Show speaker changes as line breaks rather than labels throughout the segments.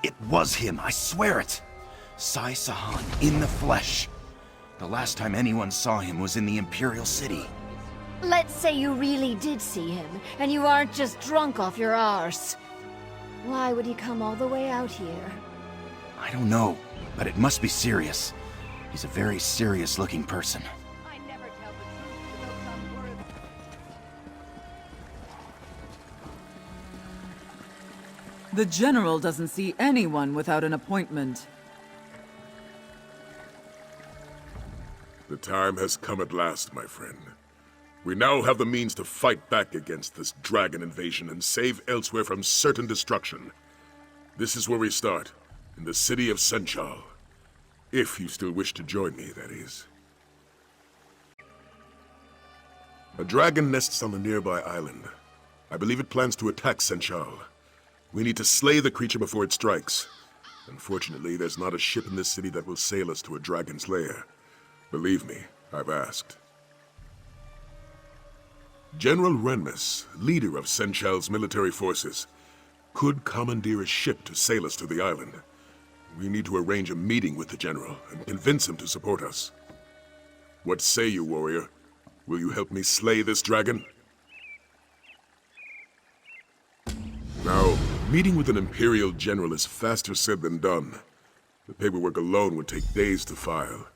It was him, I swear it! Sai Sahan, in the flesh. The last time anyone saw him was in the Imperial City.
Let's say you really did see him, and you aren't just drunk off your arse. Why would he come all the way out here?
I don't know, but it must be serious. He's a very serious-looking person.
I never tell the truth to those unworthy.
The General doesn't see anyone without an appointment.
The time has come at last, my friend. We now have the means to fight back against this dragon invasion and save Elsweyr from certain destruction. This is where we start, in the city of Senchal. If you still wish to join me, that is. A dragon nests on a nearby island. I believe it plans to attack Senchal. We need to slay the creature before it strikes. Unfortunately, there's not a ship in this city that will sail us to a dragon's lair. Believe me, I've asked. General Renmus, leader of Senchal's military forces, could commandeer a ship to sail us to the island. We need to arrange a meeting with the General and convince him to support us. What say you, warrior? Will you help me slay this dragon? Now, meeting with an Imperial General is faster said than done. The paperwork alone would take days to file,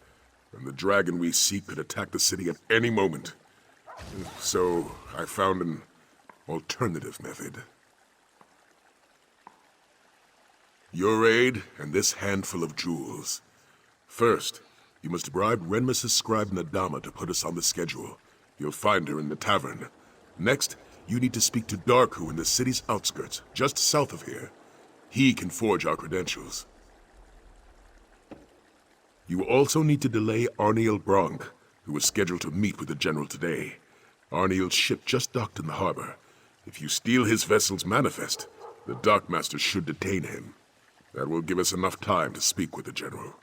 and the dragon we seek could attack the city at any moment. So, I found an alternative method. Your aid and this handful of jewels. First, you must bribe Renmus' scribe Nadama to put us on the schedule. You'll find her in the tavern. Next, you need to speak to Darku in the city's outskirts, just south of here. He can forge our credentials. You also need to delay Arniel Bronk, who was scheduled to meet with the General today. Arniel's ship just docked in the harbor. If you steal his vessel's manifest, the dockmaster should detain him. That will give us enough time to speak with the General.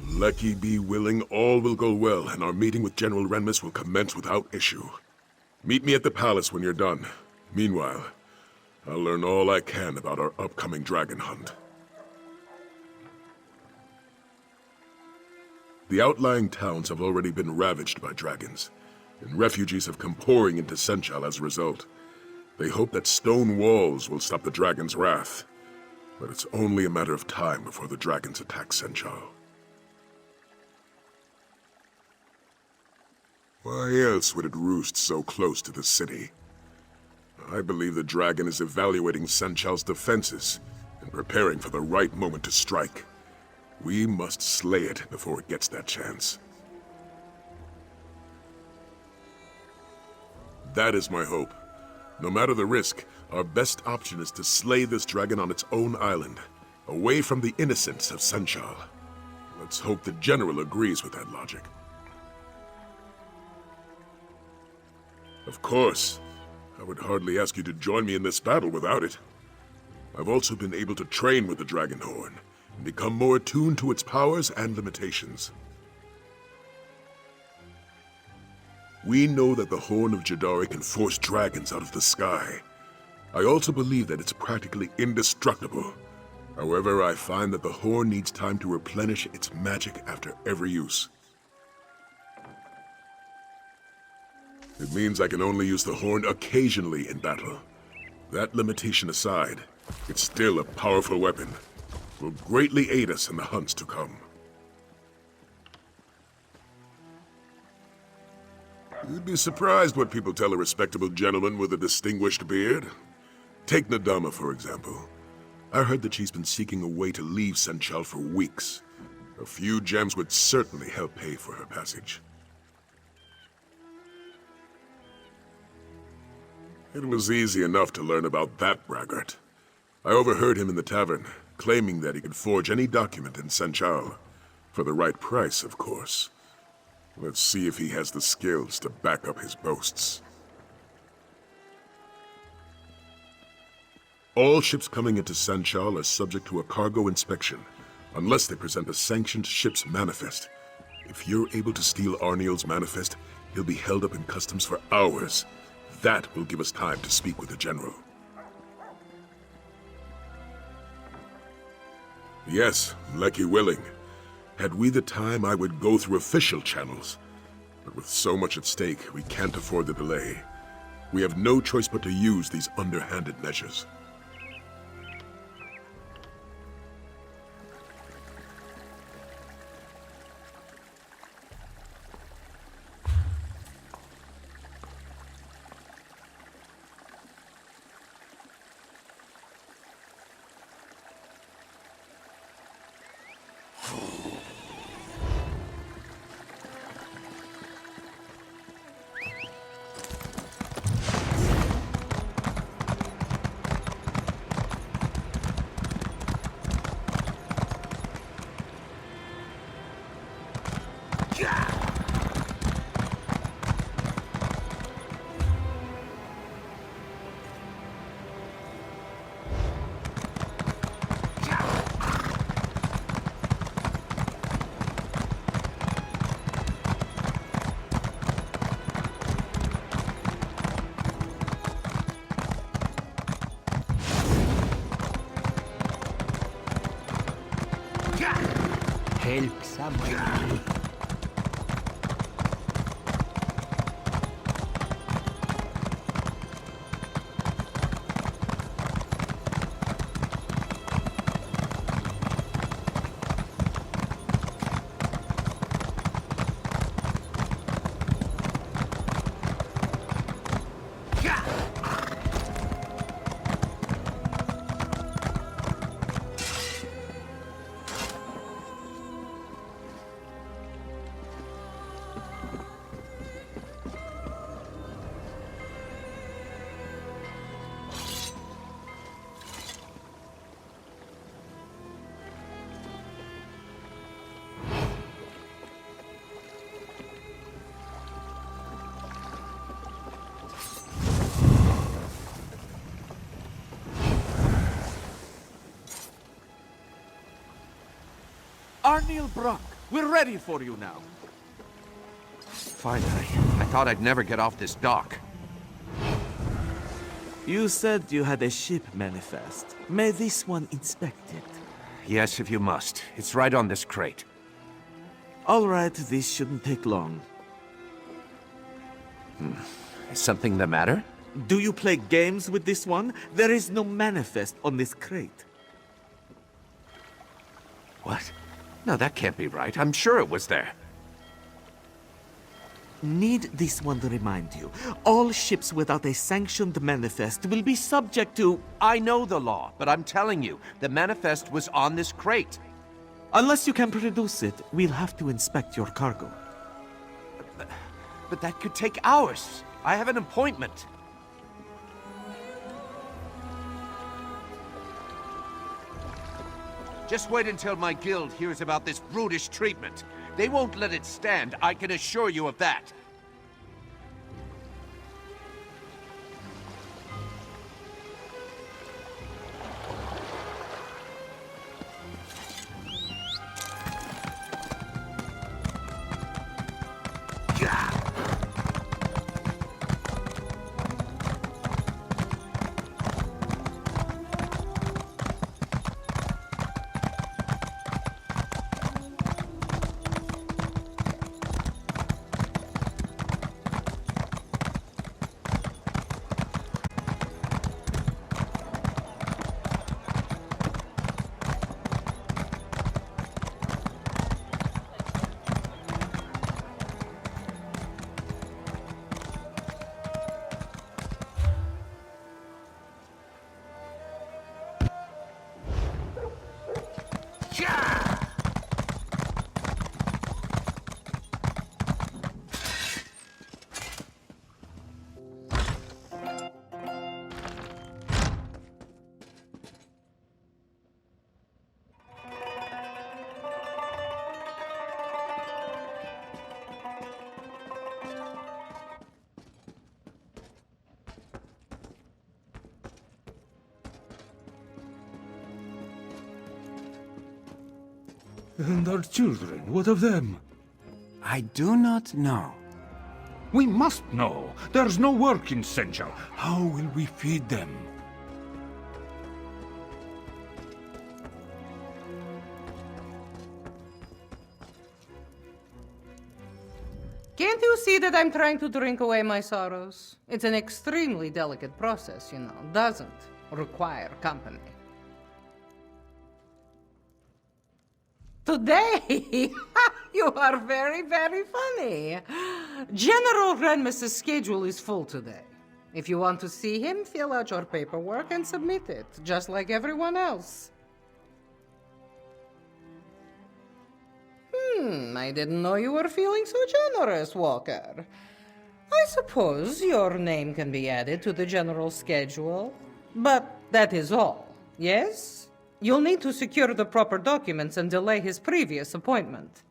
Lucky be willing, all will go well, and our meeting with General Renmus will commence without issue. Meet me at the palace when you're done. Meanwhile, I'll learn all I can about our upcoming dragon hunt. The outlying towns have already been ravaged by dragons, and refugees have come pouring into Senchal as a result. They hope that stone walls will stop the dragon's wrath, but it's only a matter of time before the dragons attack Senchal. Why else would it roost so close to the city? I believe the dragon is evaluating Senchal's defenses and preparing for the right moment to strike. We must slay it before it gets that chance. That is my hope. No matter the risk, our best option is to slay this dragon on its own island, away from the innocents of Senchal. Let's hope the General agrees with that logic. Of course. I would hardly ask you to join me in this battle without it. I've also been able to train with the Dragon Horn, and become more attuned to its powers and limitations. We know that the Horn of Jadari can force dragons out of the sky. I also believe that it's practically indestructible. However, I find that the Horn needs time to replenish its magic after every use. It means I can only use the Horn occasionally in battle. That limitation aside, it's still a powerful weapon. It will greatly aid us in the hunts to come. You'd be surprised what people tell a respectable gentleman with a distinguished beard. Take Nadama, for example. I heard that she's been seeking a way to leave Senchal for weeks. A few gems would certainly help pay for her passage. It was easy enough to learn about that braggart. I overheard him in the tavern, claiming that he could forge any document in Senchal. For the right price, of course. Let's see if he has the skills to back up his boasts. All ships coming into Senchal are subject to a cargo inspection, unless they present a sanctioned ship's manifest. If you're able to steal Arniel's manifest, he'll be held up in customs for hours. That will give us time to speak with the General. Yes, Lecky willing. Had we the time, I would go through official channels. But with so much at stake, we can't afford the delay. We have no choice but to use these underhanded measures.
Help someone.
Arniel Brock, we're ready for you now.
Finally. I thought I'd never get off this dock.
You said you had a ship manifest. May this one inspect it?
Yes, if you must. It's right on this crate.
All right, this shouldn't take long.
Is something the matter?
Do you play games with this one? There is no manifest on this crate.
What? No, that can't be right. I'm sure it was there.
Need this one to remind you. All ships without a sanctioned manifest will be subject to...
I know the law, but I'm telling you, the manifest was on this crate.
Unless you can produce it, we'll have to inspect your cargo.
But that could take hours. I have an appointment. Just wait until my guild hears about this brutish treatment. They won't let it stand, I can assure you of that.
And our children, what of them?
I do not know.
We must know. There's no work in Senchal.
How will we feed them?
Can't you see that I'm trying to drink away my sorrows? It's an extremely delicate process, you know. Doesn't require company. Today, you are very, very funny. General Renmus's schedule is full today. If you want to see him, fill out your paperwork and submit it, just like everyone else. I didn't know you were feeling so generous, Walker. I suppose your name can be added to the general schedule, but that is all, yes? You'll need to secure the proper documents and delay his previous appointment.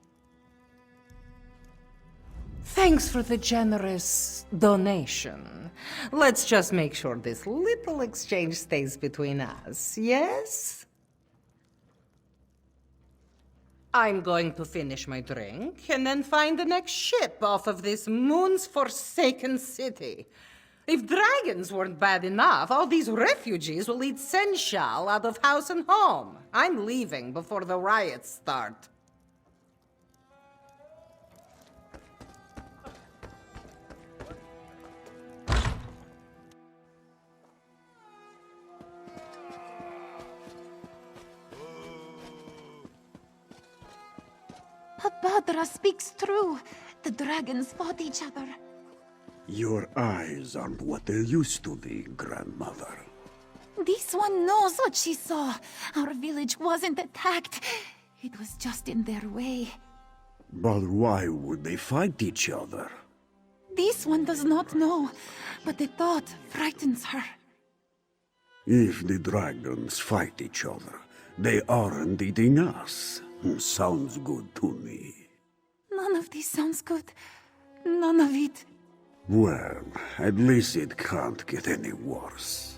Thanks for the generous donation. Let's just make sure this little exchange stays between us, yes? I'm going to finish my drink and then find the next ship off of this moon's forsaken city. If dragons weren't bad enough, all these refugees will eat Senchal out of house and home. I'm leaving before the riots start.
Babadra speaks true. The dragons fought each other.
Your eyes aren't what they used to be, grandmother.
This one knows what she saw. Our village wasn't attacked. It was just in their way.
But why would they fight each other?
This one does not know, but the thought frightens her.
If the dragons fight each other, they aren't eating us. Sounds good to me.
None of this sounds good. None of it.
Well, at least it can't get any worse.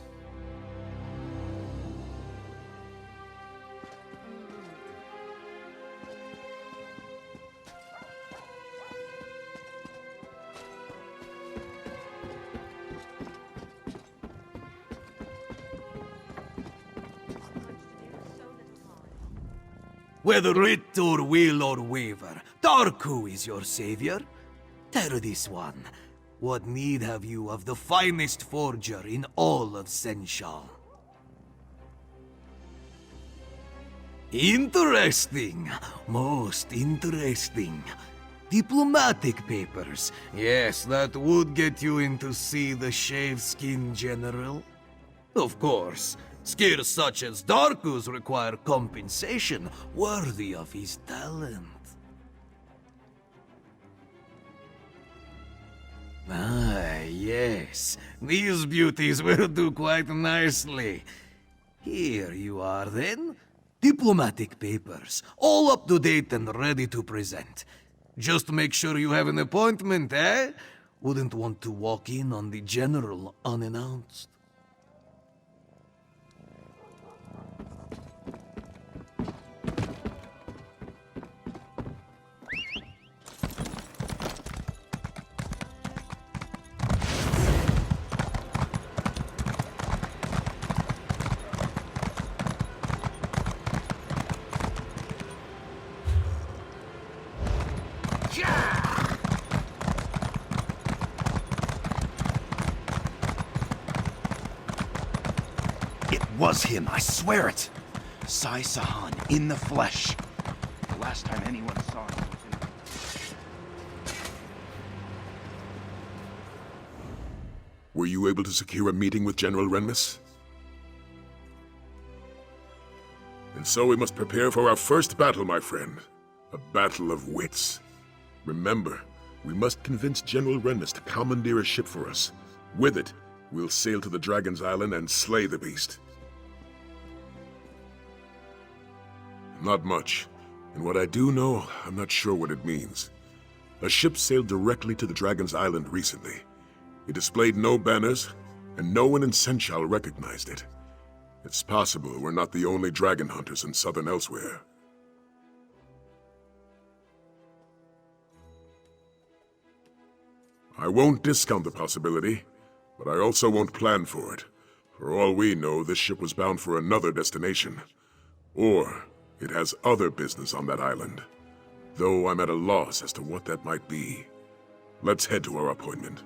Whether writ or will or waver, Darku is your savior. Tell this one, what need have you of the finest forger in all of Senchal? Interesting, most interesting. Diplomatic papers. Yes, that would get you in to see the Shaveskin General. Of course, skills such as Darku's require compensation worthy of his talent. Ah, yes. These beauties will do quite nicely. Here you are, then. Diplomatic papers, all up to date and ready to present. Just make sure you have an appointment, eh? Wouldn't want to walk in on the General unannounced.
It was him, I swear it! Sai Sahan, in the flesh. The last time anyone saw him was in...
Were you able to secure a meeting with General Renmus? And so we must prepare for our first battle, my friend. A battle of wits. Remember, we must convince General Renmus to commandeer a ship for us. With it, we'll sail to the Dragon's Island and slay the beast. Not much. And what I do know, I'm not sure what it means. A ship sailed directly to the Dragon's Island recently. It displayed no banners, and no one in Senchal recognized it. It's possible we're not the only dragon hunters in southern Elsweyr. I won't discount the possibility, but I also won't plan for it. For all we know, this ship was bound for another destination. Or it has other business on that island. Though I'm at a loss as to what that might be. Let's head to our appointment.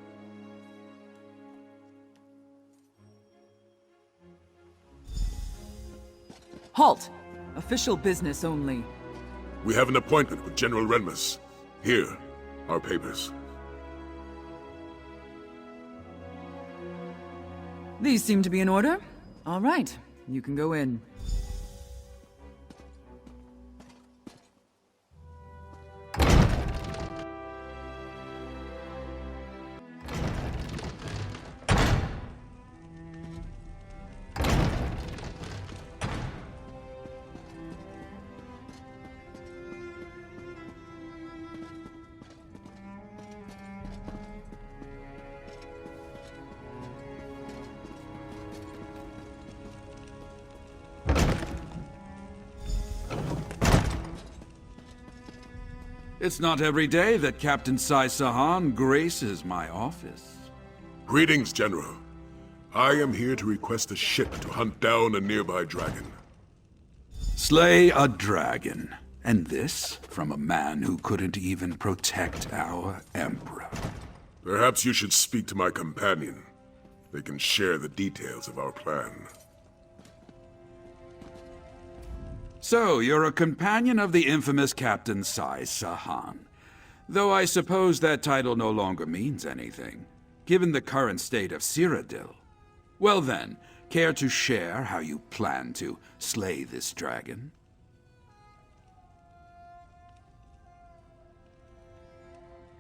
Halt! Official business only.
We have an appointment with General Renmus. Here, our papers.
These seem to be in order. All right, you can go in.
It's not every day that Captain Sai Sahan graces my office.
Greetings, General. I am here to request a ship to hunt down a nearby dragon.
Slay a dragon. And this from a man who couldn't even protect our Emperor.
Perhaps you should speak to my companion. They can share the details of our plan.
So, you're a companion of the infamous Captain Sai Sahan. Though I suppose that title no longer means anything, given the current state of Cyrodiil. Well then, care to share how you plan to slay this dragon?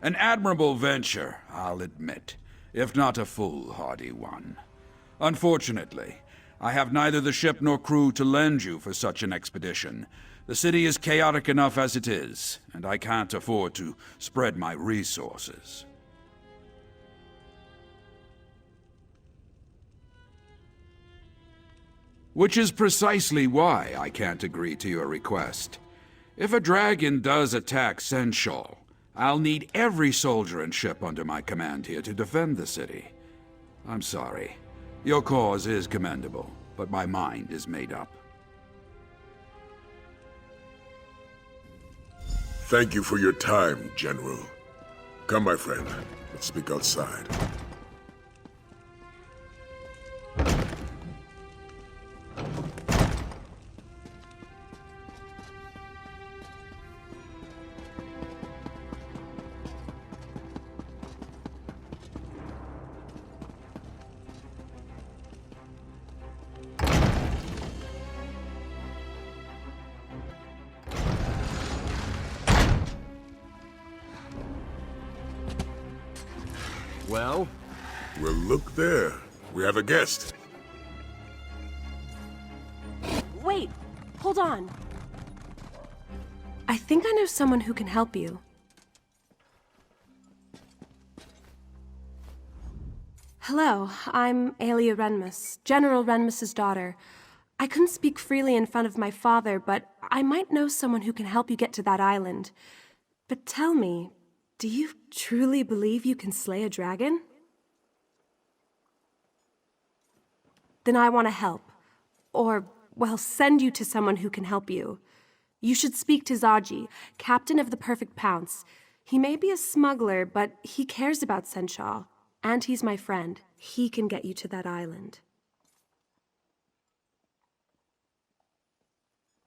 An admirable venture, I'll admit, if not a foolhardy one. Unfortunately, I have neither the ship nor crew to lend you for such an expedition. The city is chaotic enough as it is, and I can't afford to spread my resources. Which is precisely why I can't agree to your request. If a dragon does attack Senshal, I'll need every soldier and ship under my command here to defend the city. I'm sorry. Your cause is commendable, but my mind is made up.
Thank you for your time, General. Come, my friend. Let's speak outside.
Well?
Well, look there. We have a guest.
Wait, hold on. I think I know someone who can help you. Hello, I'm Aelia Renmus, General Renmus's daughter. I couldn't speak freely in front of my father, but I might know someone who can help you get to that island. But tell me, do you truly believe you can slay a dragon? Then I want to help. Or, well, send you to someone who can help you. You should speak to Zaji, captain of the Perfect Pounce. He may be a smuggler, but he cares about Senshal. And he's my friend. He can get you to that island.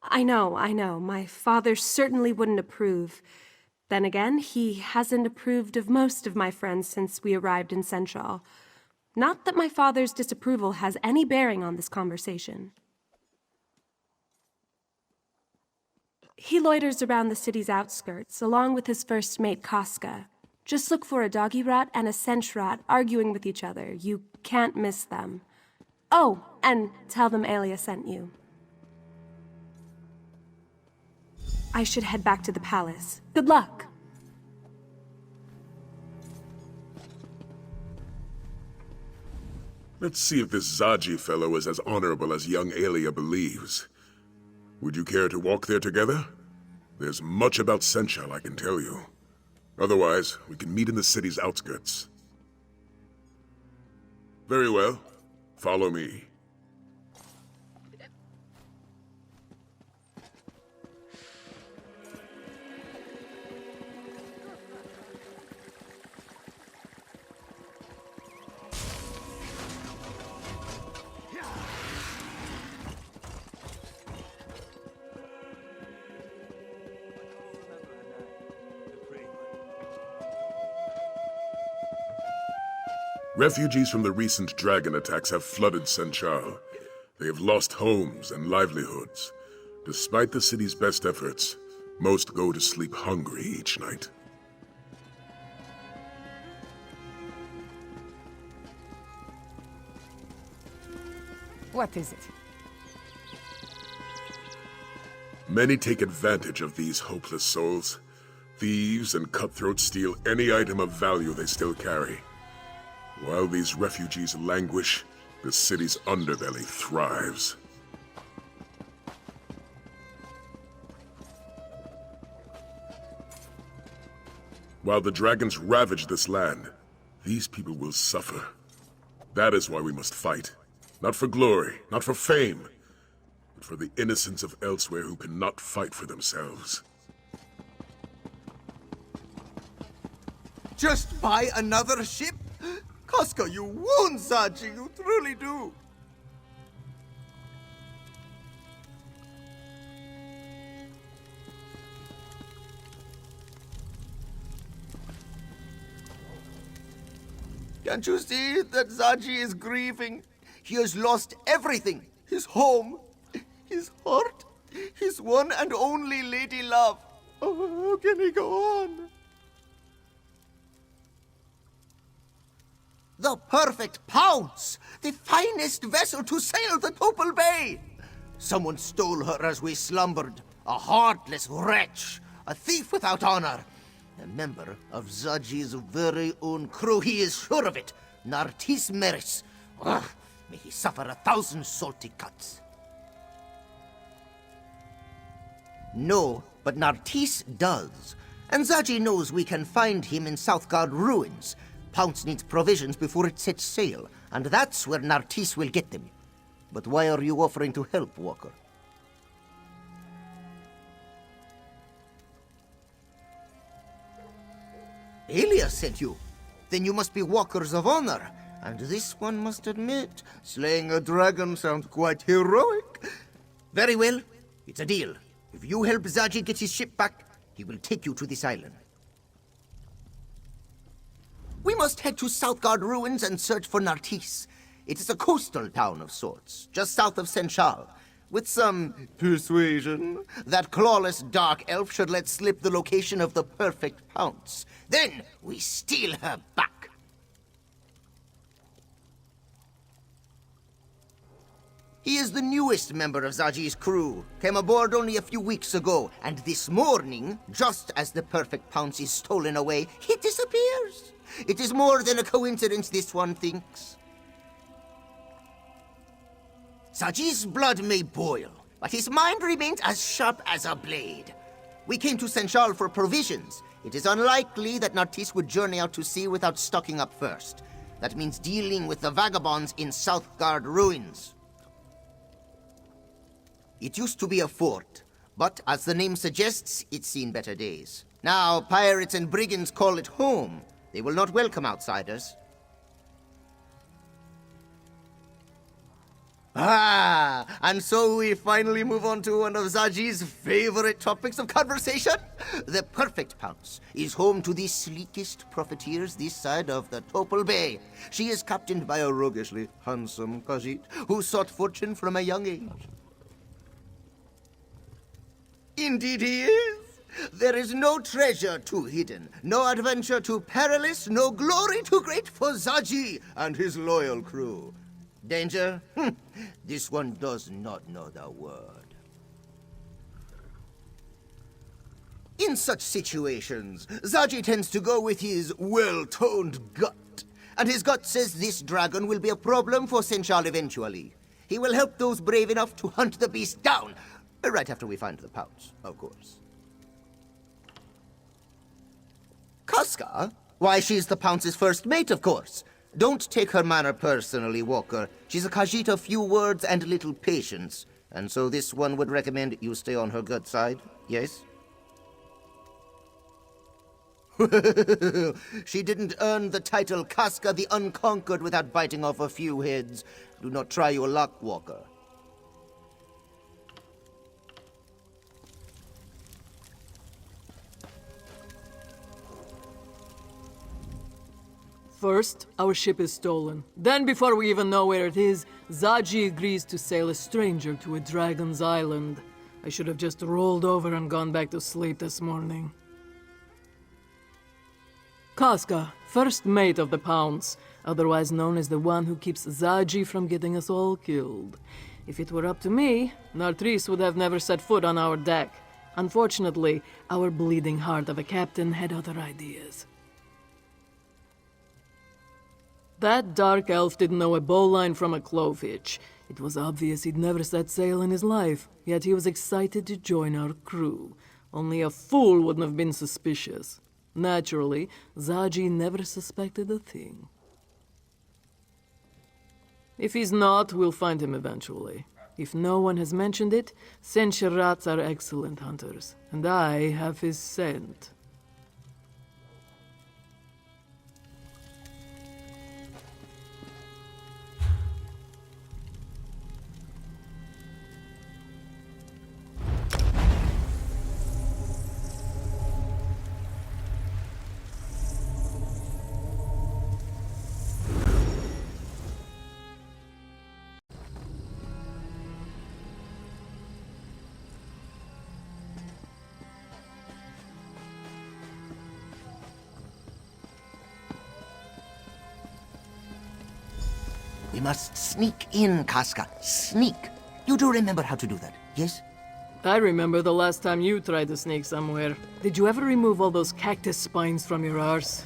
I know. My father certainly wouldn't approve. Then again, he hasn't approved of most of my friends since we arrived in Senshal. Not that my father's disapproval has any bearing on this conversation. He loiters around the city's outskirts, along with his first mate, Casca. Just look for a doggy rat and a sench rat arguing with each other. You can't miss them. Oh, and tell them Aelia sent you. I should head back to the palace. Good luck!
Let's see if this Zaji fellow is as honorable as young Aelia believes. Would you care to walk there together? There's much about Senshal I can tell you. Otherwise, we can meet in the city's outskirts. Very well. Follow me. Refugees from the recent dragon attacks have flooded Senchal. They have lost homes and livelihoods. Despite the city's best efforts, most go to sleep hungry each night.
What is it?
Many take advantage of these hopeless souls. Thieves and cutthroats steal any item of value they still carry. While these refugees languish, the city's underbelly thrives. While the dragons ravage this land, these people will suffer. That is why we must fight. Not for glory, not for fame, but for the innocents of Elsweyr who cannot fight for themselves.
Just buy another ship? Casca, you wound Zaji, you truly do. Can't you see that Zaji is grieving? He has lost everything. His home, his heart, his one and only lady love. Oh, how can he go on? The perfect Pounce! The finest vessel to sail the Topal Bay! Someone stole her as we slumbered. A heartless wretch. A thief without honor. A member of Zaji's very own crew. He is sure of it. Nartis Meris. Ugh, may he suffer 1,000 salty cuts. No, but Nartis does. And Zaji knows we can find him in Southgard ruins. Pounce needs provisions before it sets sail, and that's where Nartis will get them. But why are you offering to help, Walker? Elias sent you. Then you must be walkers of honor. And this one must admit, slaying a dragon sounds quite heroic. Very well, it's a deal. If you help Zaji get his ship back, he will take you to this island. We must head to Southgard ruins and search for Nartis. It is a coastal town of sorts, just south of Senchal. With some persuasion, that clawless dark elf should let slip the location of the perfect Pounce. Then we steal her back. He is the newest member of Zaji's crew. Came aboard only a few weeks ago, and this morning, just as the perfect Pounce is stolen away, he disappears. It is more than a coincidence, this one thinks. Zaji's blood may boil, but his mind remains as sharp as a blade. We came to Senchal for provisions. It is unlikely that Nartis would journey out to sea without stocking up first. That means dealing with the vagabonds in Southgard ruins. It used to be a fort, but as the name suggests, it's seen better days. Now, pirates and brigands call it home. They will not welcome outsiders. Ah, and so we finally move on to one of Zaji's favorite topics of conversation. The perfect Pounce is home to the sleekest profiteers this side of the Topal Bay. She is captained by a roguishly handsome Khajiit who sought fortune from a young age. Indeed he is. There is no treasure too hidden, no adventure too perilous, no glory too great for Zaji and his loyal crew. Danger? This one does not know the word. In such situations, Zaji tends to go with his well-toned gut. And his gut says this dragon will be a problem for Senchal eventually. He will help those brave enough to hunt the beast down, right after we find the Pounce, of course. Casca? Why, she's the Pounce's first mate, of course. Don't take her manner personally, Walker. She's a Khajiit of few words and little patience. And so this one would recommend you stay on her good side, yes? She didn't earn the title Casca the Unconquered without biting off a few heads. Do not try your luck, Walker.
First, our ship is stolen. Then, before we even know where it is, Zaji agrees to sail a stranger to a dragon's island. I should have just rolled over and gone back to sleep this morning. Casca, first mate of the Pounce, otherwise known as the one who keeps Zaji from getting us all killed. If it were up to me, Nartris would have never set foot on our deck. Unfortunately, our bleeding heart of a captain had other ideas. That dark elf didn't know a bowline from a clovehitch. It was obvious he'd never set sail in his life, yet he was excited to join our crew. Only a fool wouldn't have been suspicious. Naturally, Zaji never suspected a thing. If he's not, we'll find him eventually. If no one has mentioned it, Senshirats are excellent hunters, and I have his scent.
We must sneak in, Casca. Sneak. You do remember how to do that, yes?
I remember the last time you tried to sneak somewhere. Did you ever remove all those cactus spines from your arse?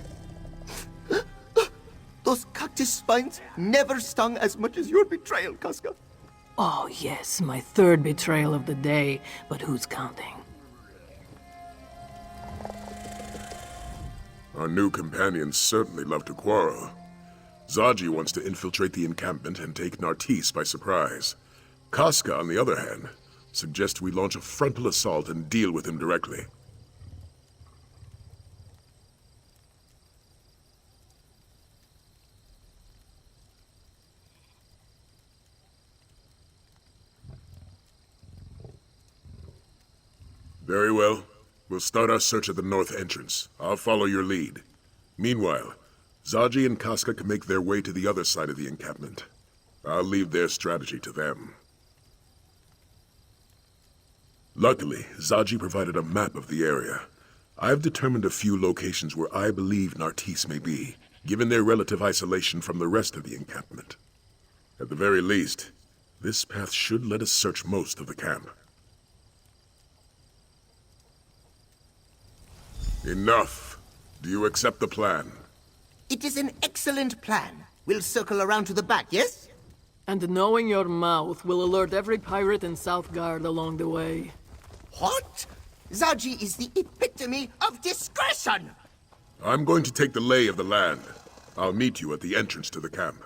Those cactus spines never stung as much as your betrayal, Casca.
Oh yes, my third betrayal of the day, but who's counting?
Our new companions certainly love to quarrel. Zaji wants to infiltrate the encampment and take Nartise by surprise. Casca, on the other hand, suggests we launch a frontal assault and deal with him directly. Very well. We'll start our search at the north entrance. I'll follow your lead. Meanwhile, Zaji and Casca can make their way to the other side of the encampment. I'll leave their strategy to them. Luckily, Zaji provided a map of the area. I've determined a few locations where I believe Nartise may be, given their relative isolation from the rest of the encampment. At the very least, this path should let us search most of the camp. Enough. Do you accept the plan?
It is an excellent plan. We'll circle around to the back, yes?
And knowing your mouth will alert every pirate in Southgard along the way.
What? Zaji is the epitome of discretion!
I'm going to take the lay of the land. I'll meet you at the entrance to the camp.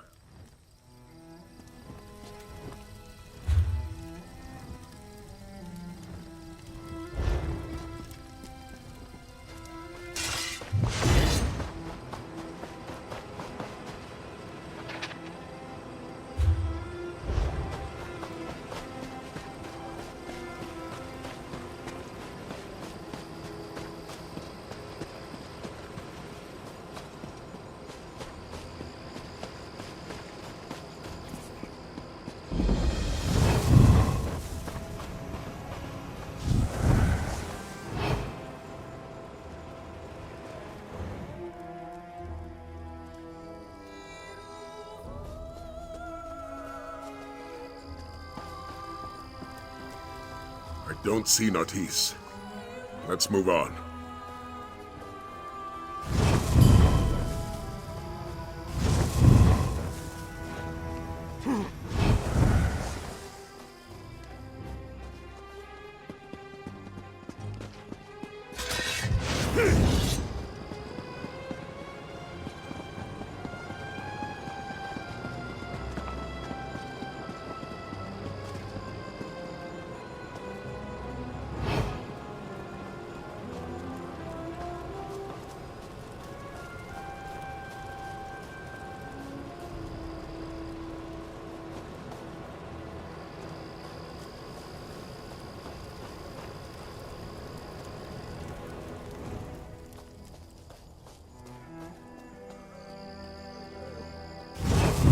I don't see Nartise. Let's move on.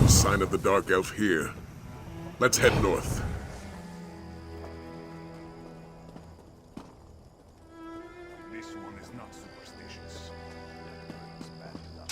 Sign of the Dark Elf here. Let's head north.
This one is not superstitious. It's bad luck.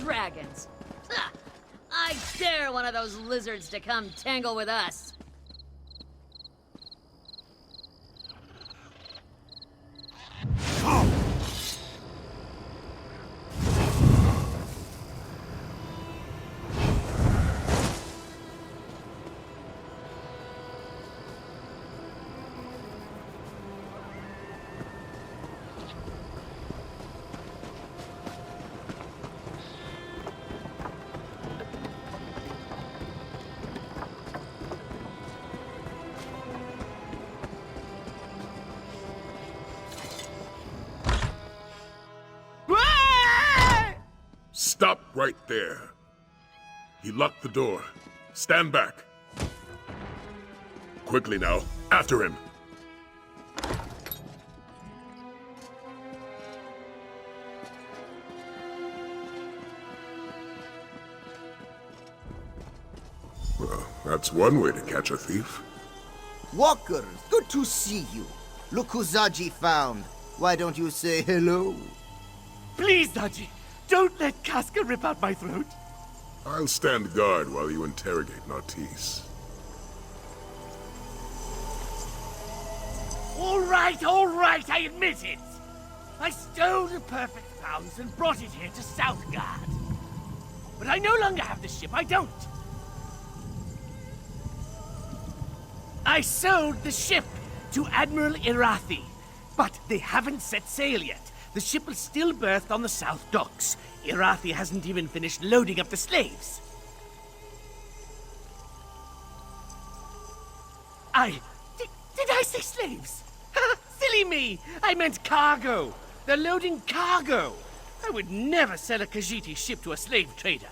Dragons. Ha! I dare one of those lizards to come tangle with us.
Stop right there. He locked the door. Stand back. Quickly now, after him. Well, that's one way to catch a thief.
Walkers, good to see you. Look who Zaji found. Why don't you say hello?
Please, Zaji, don't let Casca rip out my throat.
I'll stand guard while you interrogate Nartisse.
All right, I admit it. I stole the perfect pounds and brought it here to Southgard. But I no longer have the ship, I don't. I sold the ship to Admiral Irathi, but they haven't set sail yet. The ship is still berthed on the south docks. Irathi hasn't even finished loading up the slaves. Did I say slaves? Silly me! I meant cargo. They're loading cargo. I would never sell a Khajiiti ship to a slave trader.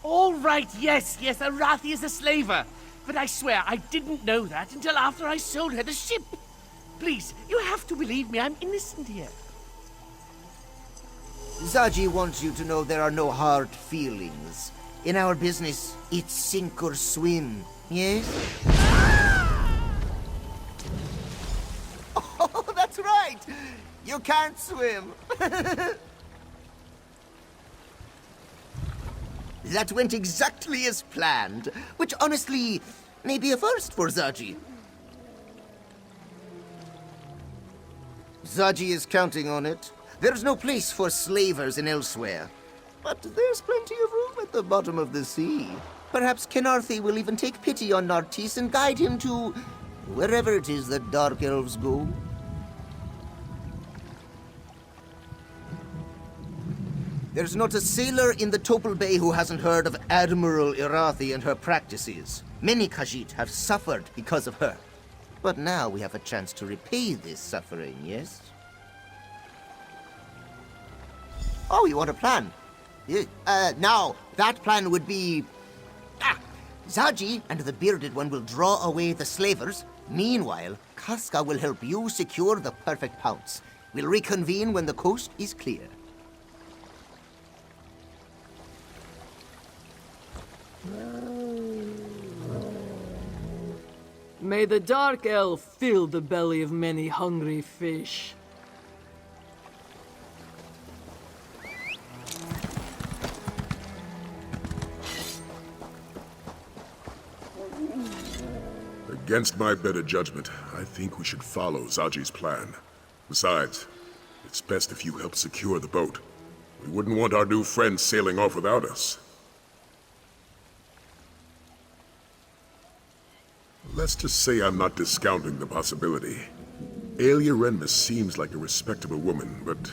All right, yes, Irathi is a slaver. But I swear I didn't know that until after I sold her the ship. Please, you have to believe me, I'm innocent here.
Zaji wants you to know there are no hard feelings. In our business, it's sink or swim, yes? Oh, that's right! You can't swim. That went exactly as planned, which honestly may be a first for Zaji. Zaji is counting on it. There's no place for slavers in Elsweyr. But there's plenty of room at the bottom of the sea. Perhaps Kenarthi will even take pity on Nartisse and guide him to wherever it is that Dark Elves go. There's not a sailor in the Topal Bay who hasn't heard of Admiral Irathi and her practices. Many Khajiit have suffered because of her. But now we have a chance to repay this suffering, yes? Oh, you want a plan? Now, that plan would be... Zaji and the Bearded One will draw away the slavers. Meanwhile, Casca will help you secure the perfect pounce. We'll reconvene when the coast is clear.
May the Dark Elf fill the belly of many hungry fish.
Against my better judgment, I think we should follow Zaji's plan. Besides, it's best if you help secure the boat. We wouldn't want our new friend sailing off without us. Let's just say I'm not discounting the possibility. Aelia Renmus seems like a respectable woman, but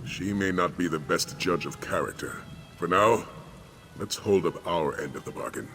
she may not be the best judge of character. For now, let's hold up our end of the bargain.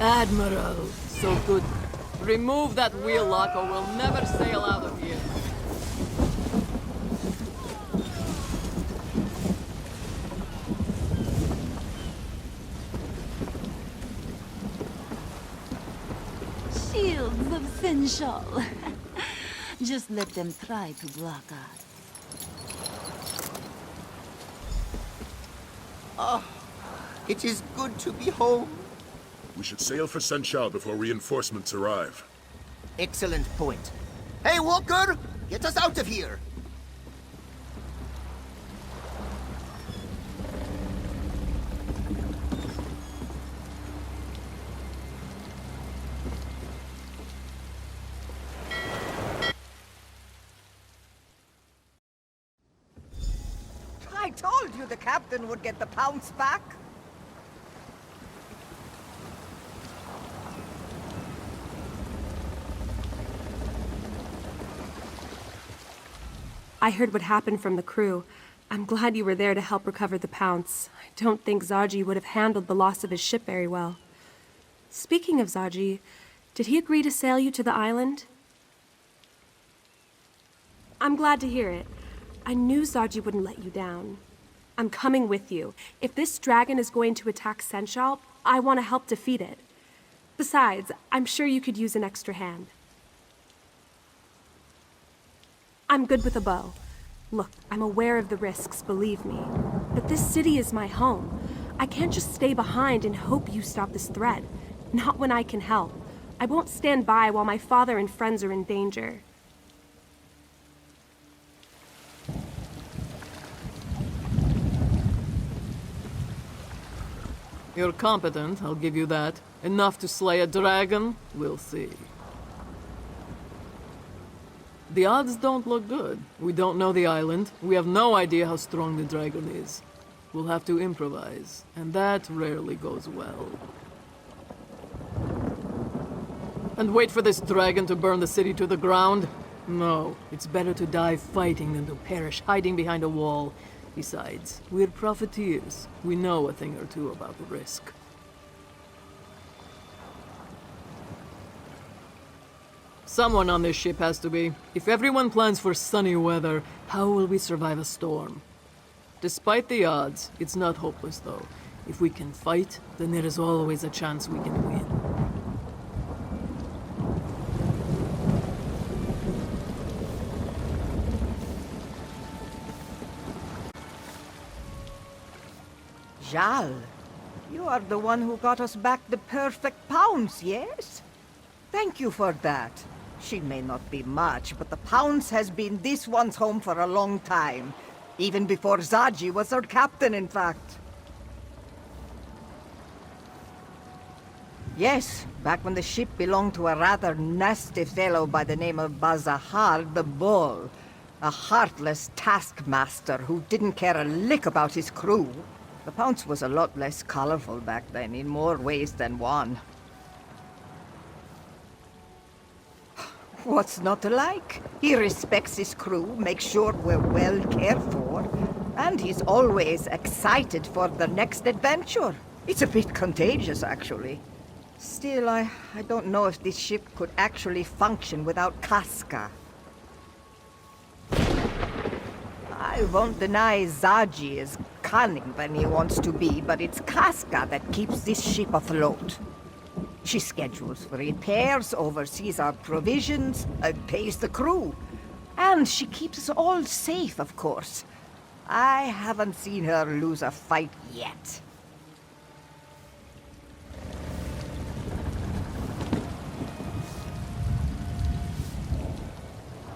Admiral, so good. Remove that wheel lock or we'll never sail out of here.
Shields of Sensual. Just let them try to block us.
Oh, it is good to be home.
We should sail for Senchal before reinforcements arrive.
Excellent point. Hey, Walker! Get us out of here!
I told you the captain would get the pounce back.
I heard what happened from the crew. I'm glad you were there to help recover the pounce. I don't think Zaji would have handled the loss of his ship very well. Speaking of Zaji, did he agree to sail you to the island? I'm glad to hear it. I knew Zaji wouldn't let you down. I'm coming with you. If this dragon is going to attack Senchal, I want to help defeat it. Besides, I'm sure you could use an extra hand. I'm good with a bow. Look, I'm aware of the risks, believe me. But this city is my home. I can't just stay behind and hope you stop this threat. Not when I can help. I won't stand by while my father and friends are in danger.
You're competent, I'll give you that. Enough to slay a dragon? We'll see. The odds don't look good. We don't know the island. We have no idea how strong the dragon is. We'll have to improvise, and that rarely goes well. And wait for this dragon to burn the city to the ground? No, it's better to die fighting than to perish hiding behind a wall. Besides, we're profiteers. We know a thing or two about the risk. Someone on this ship has to be. If everyone plans for sunny weather, how will we survive a storm? Despite the odds, it's not hopeless though. If we can fight, then there is always a chance we can win.
Jal, you are the one who got us back the perfect pounce, yes? Thank you for that. She may not be much, but the pounce has been this one's home for a long time. Even before Zaji was our captain, in fact. Yes, back when the ship belonged to a rather nasty fellow by the name of Bazahar the Bull. A heartless taskmaster who didn't care a lick about his crew. The pounce was a lot less colorful back then, in more ways than one. What's not to like? He respects his crew, makes sure we're well cared for, and he's always excited for the next adventure. It's a bit contagious, actually. Still, I don't know if this ship could actually function without Casca. I won't deny Zaji is cunning when he wants to be, but it's Casca that keeps this ship afloat. She schedules repairs, oversees our provisions, pays the crew. And she keeps us all safe, of course. I haven't seen her lose a fight yet.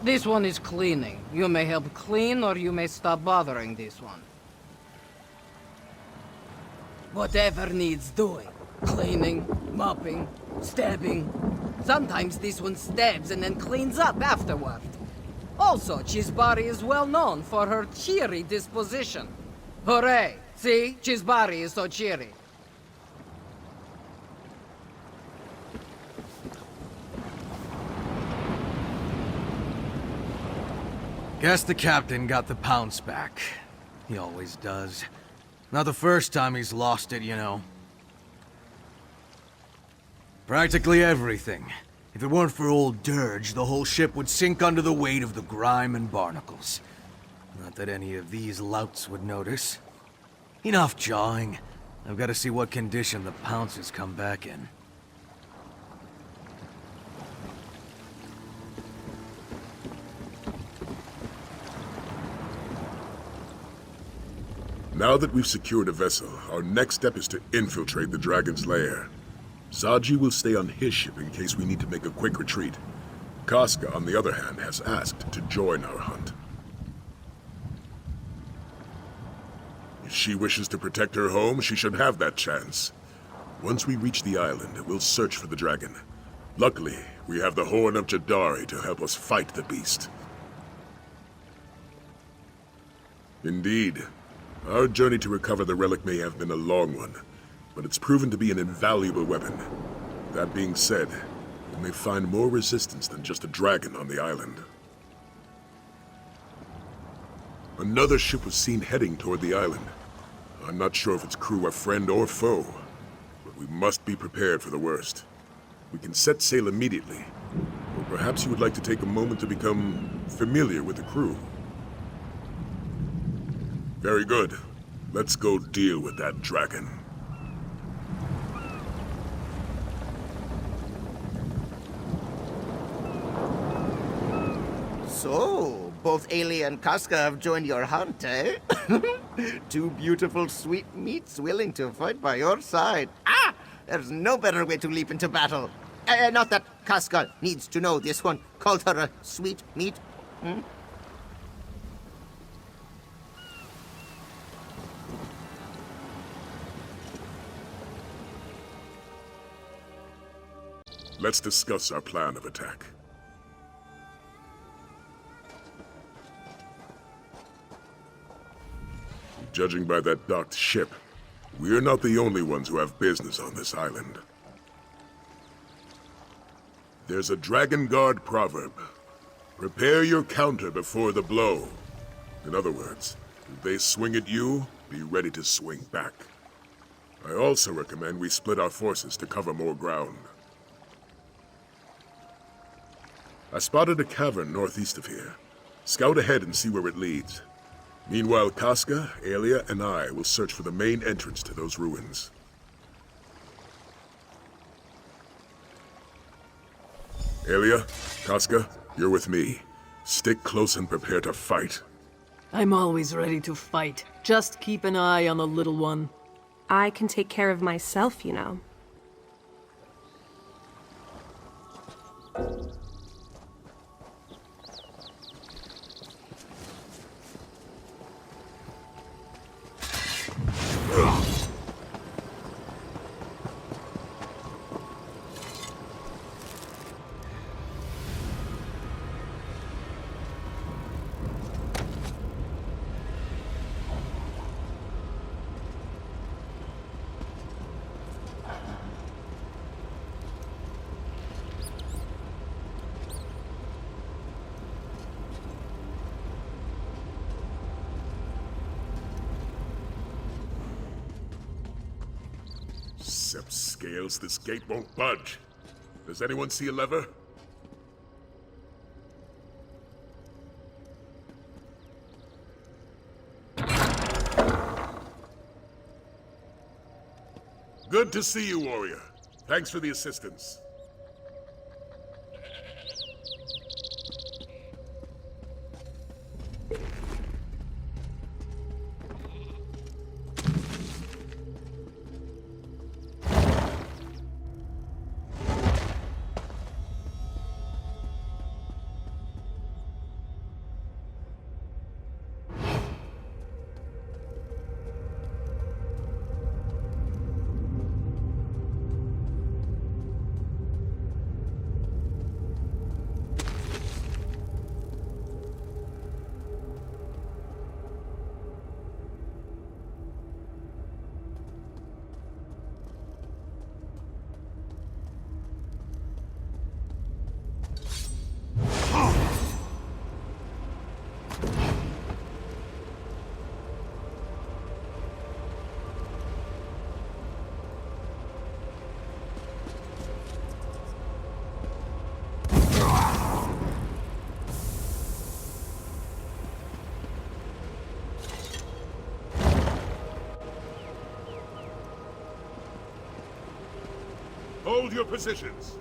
This one is cleaning. You may help clean, or you may stop bothering this one. Whatever needs doing. Cleaning, mopping, stabbing. Sometimes this one stabs and then cleans up afterward. Also, Chisbari is well known for her cheery disposition. Hooray! See? Chisbari is so cheery.
Guess the captain got the pounce back. He always does. Not the first time he's lost it, you know. Practically everything. If it weren't for old Dirge, the whole ship would sink under the weight of the grime and barnacles. Not that any of these louts would notice. Enough jawing. I've got to see what condition the pounces come back in.
Now that we've secured a vessel, our next step is to infiltrate the dragon's lair. Zaji will stay on his ship in case we need to make a quick retreat. Casca, on the other hand, has asked to join our hunt. If she wishes to protect her home, she should have that chance. Once we reach the island, we'll search for the dragon. Luckily, we have the Horn of Jadari to help us fight the beast. Indeed. Our journey to recover the relic may have been a long one, but it's proven to be an invaluable weapon. That being said, we may find more resistance than just a dragon on the island. Another ship was seen heading toward the island. I'm not sure if its crew are friend or foe, but we must be prepared for the worst. We can set sail immediately, or perhaps you would like to take a moment to become familiar with the crew. Very good. Let's go deal with that dragon.
So, both Ailey and Casca have joined your hunt, eh? Two beautiful sweetmeats willing to fight by your side. Ah! There's no better way to leap into battle. Not that Casca needs to know this one called her a sweetmeat. Hmm?
Let's discuss our plan of attack. Judging by that docked ship, we're not the only ones who have business on this island. There's a Dragon Guard proverb. Prepare your counter before the blow. In other words, if they swing at you, be ready to swing back. I also recommend we split our forces to cover more ground. I spotted a cavern northeast of here. Scout ahead and see where it leads. Meanwhile, Casca, Aelia, and I will search for the main entrance to those ruins. Aelia, Casca, you're with me. Stick close and prepare to fight.
I'm always ready to fight. Just keep an eye on the little one.
I can take care of myself, you know.
Scales, this gate won't budge. Does anyone see a lever? Good to see you, warrior. Thanks for the assistance. Hold your positions.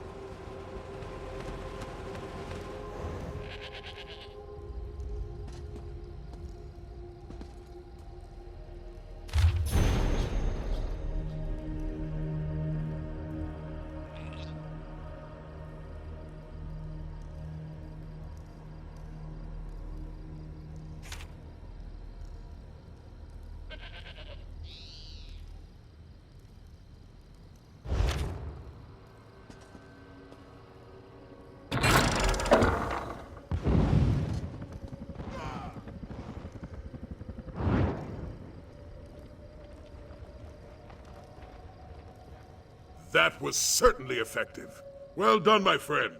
That was certainly effective. Well done, my friend.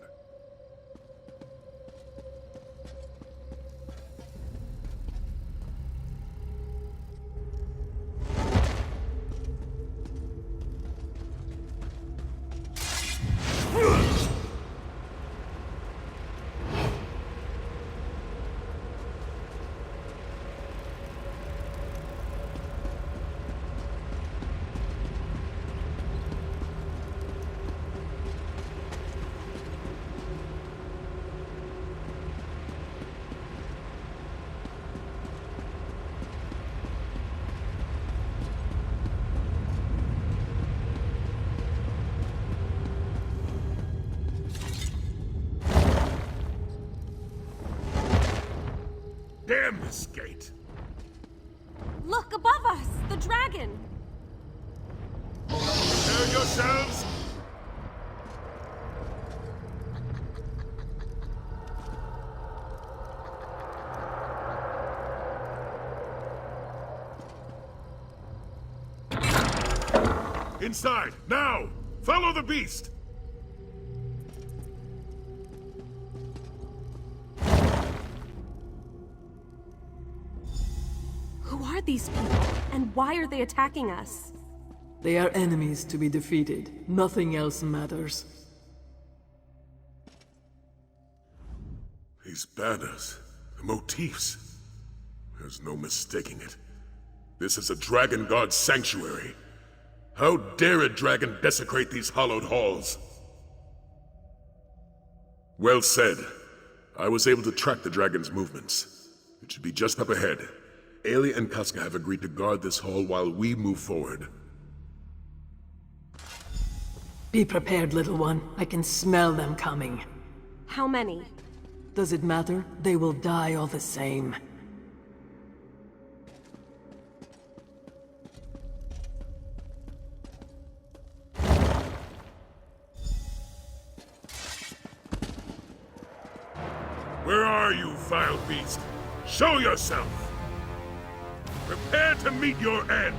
Damn this gate!
Look above us! The dragon!
Prepare yourselves! Inside, now! Follow the beast!
Who are these people? And why are they attacking us?
They are enemies to be defeated. Nothing else matters.
These banners, the motifs. There's no mistaking it. This is a dragon god's sanctuary. How dare a dragon desecrate these hallowed halls? Well said. I was able to track the dragon's movements. It should be just up ahead. Aelia and Casca have agreed to guard this hall while we move forward.
Be prepared, little one. I can smell them coming.
How many?
Does it matter? They will die all the same.
Where are you, vile beast? Show yourself! Prepare to meet your end!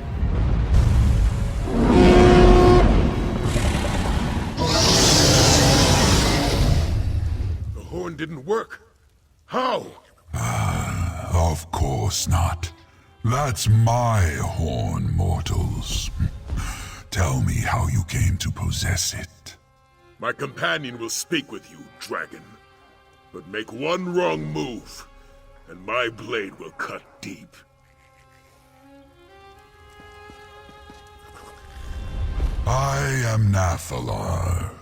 The horn didn't work. How?
Of course not. That's my horn, mortals. Tell me how you came to possess it.
My companion will speak with you, dragon. But make one wrong move, and my blade will cut deep.
I am Nathalar.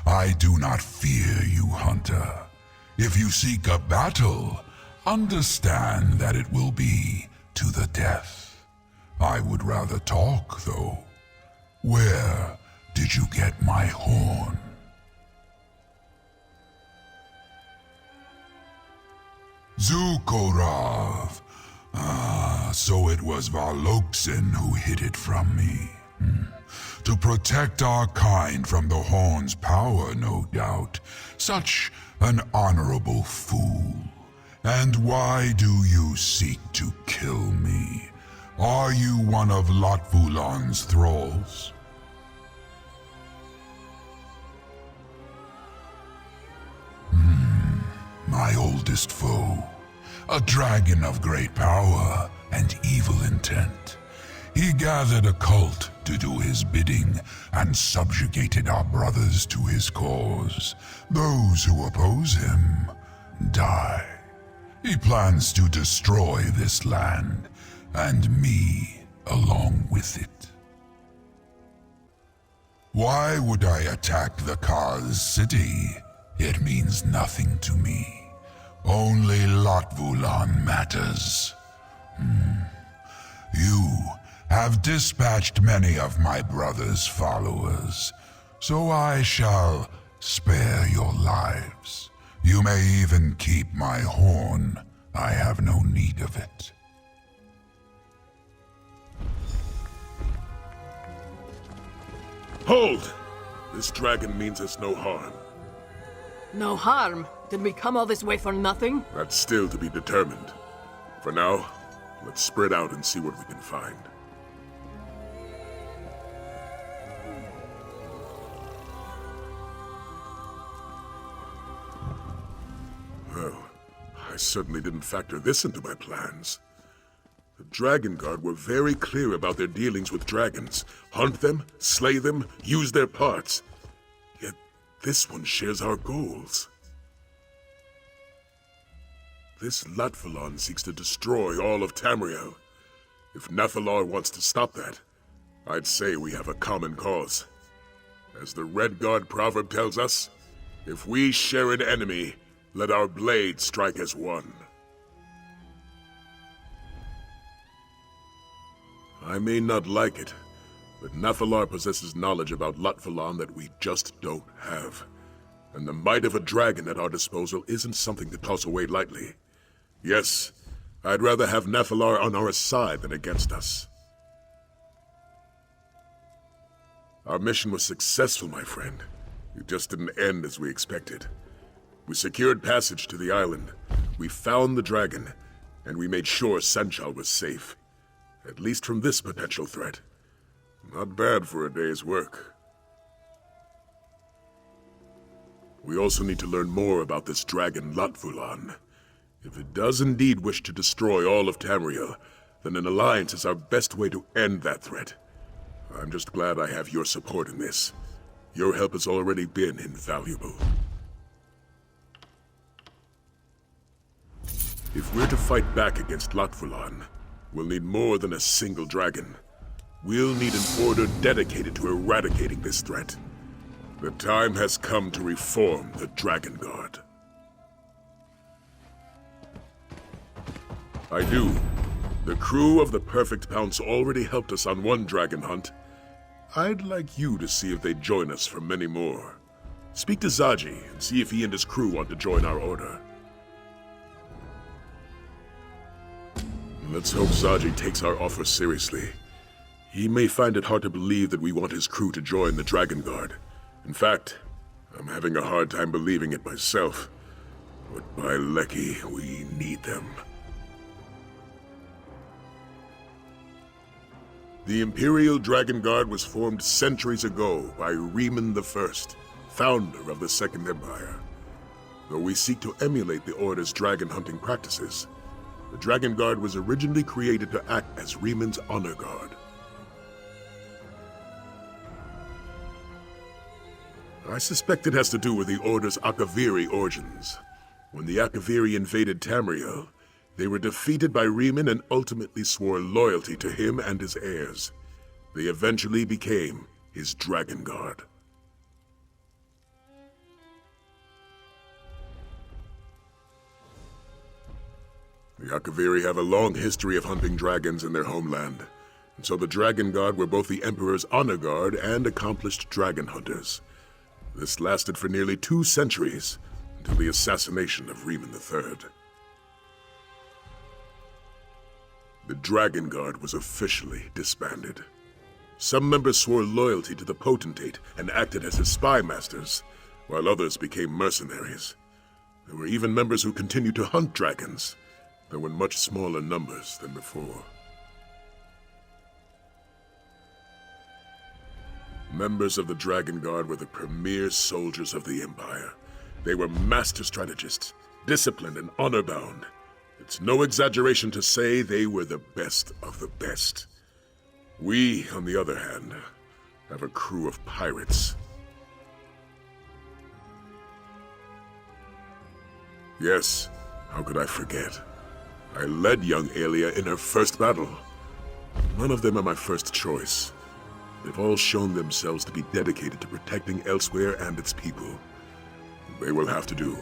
I do not fear you, hunter. If you seek a battle, understand that it will be to the death. I would rather talk, though. Where did you get my horn? Zukorav. Ah, so it was Valoksin who hid it from me. To protect our kind from the horn's power, no doubt. Such an honorable fool. And why do you seek to kill me? Are you one of Latvulan's thralls? My oldest foe. A dragon of great power and evil intent. He gathered a cult to do his bidding and subjugated our brothers to his cause. Those who oppose him die. He plans to destroy this land, and me along with it. Why would I attack the Kaz city? It means nothing to me. Only Latvulan matters. You have dispatched many of my brother's followers, so I shall spare your lives. You may even keep my horn. I have no need of it.
Hold! This dragon means us no harm.
No harm? Did we come all this way for nothing?
That's still to be determined. For now, let's spread out and see what we can find. Well, I certainly didn't factor this into my plans. The Dragon Guard were very clear about their dealings with dragons. Hunt them, slay them, use their parts. Yet this one shares our goals. This Latvulan seeks to destroy all of Tamriel. If Nathalar wants to stop that, I'd say we have a common cause. As the Red Guard proverb tells us, if we share an enemy, let our blades strike as one. I may not like it, but Nathalar possesses knowledge about Latvulan that we just don't have. And the might of a dragon at our disposal isn't something to toss away lightly. Yes, I'd rather have Nathalar on our side than against us. Our mission was successful, my friend. It just didn't end as we expected. We secured passage to the island, we found the dragon, and we made sure Sanchal was safe. At least from this potential threat. Not bad for a day's work. We also need to learn more about this dragon Latvulan. If it does indeed wish to destroy all of Tamriel, then an alliance is our best way to end that threat. I'm just glad I have your support in this. Your help has already been invaluable. If we're to fight back against Latvulan, we'll need more than a single dragon. We'll need an order dedicated to eradicating this threat. The time has come to reform the Dragon Guard. I do. The crew of the Perfect Pounce already helped us on one dragon hunt. I'd like you to see if they'd join us for many more. Speak to Zaji and see if he and his crew want to join our order. Let's hope Zaji takes our offer seriously. He may find it hard to believe that we want his crew to join the Dragon Guard. In fact, I'm having a hard time believing it myself. But by Lecky, we need them. The Imperial Dragon Guard was formed centuries ago by Riemann I, founder of the Second Empire. Though we seek to emulate the Order's dragon hunting practices, the Dragon Guard was originally created to act as Riemann's honor guard. I suspect it has to do with the Order's Akaviri origins. When the Akaviri invaded Tamriel, they were defeated by Riemann and ultimately swore loyalty to him and his heirs. They eventually became his Dragon Guard. The Akaviri have a long history of hunting dragons in their homeland, and so the Dragon Guard were both the Emperor's honor guard and accomplished dragon hunters. This lasted for nearly 2 centuries, until the assassination of Riemann III. The Dragon Guard was officially disbanded. Some members swore loyalty to the Potentate and acted as his spy masters, while others became mercenaries. There were even members who continued to hunt dragons, though in much smaller numbers than before. Members of the Dragon Guard were the premier soldiers of the Empire. They were master strategists, disciplined and honor-bound. It's no exaggeration to say they were the best of the best. We, on the other hand, have a crew of pirates. Yes, how could I forget? I led young Aelia in her first battle. None of them are my first choice. They've all shown themselves to be dedicated to protecting Elsweyr and its people. They will have to do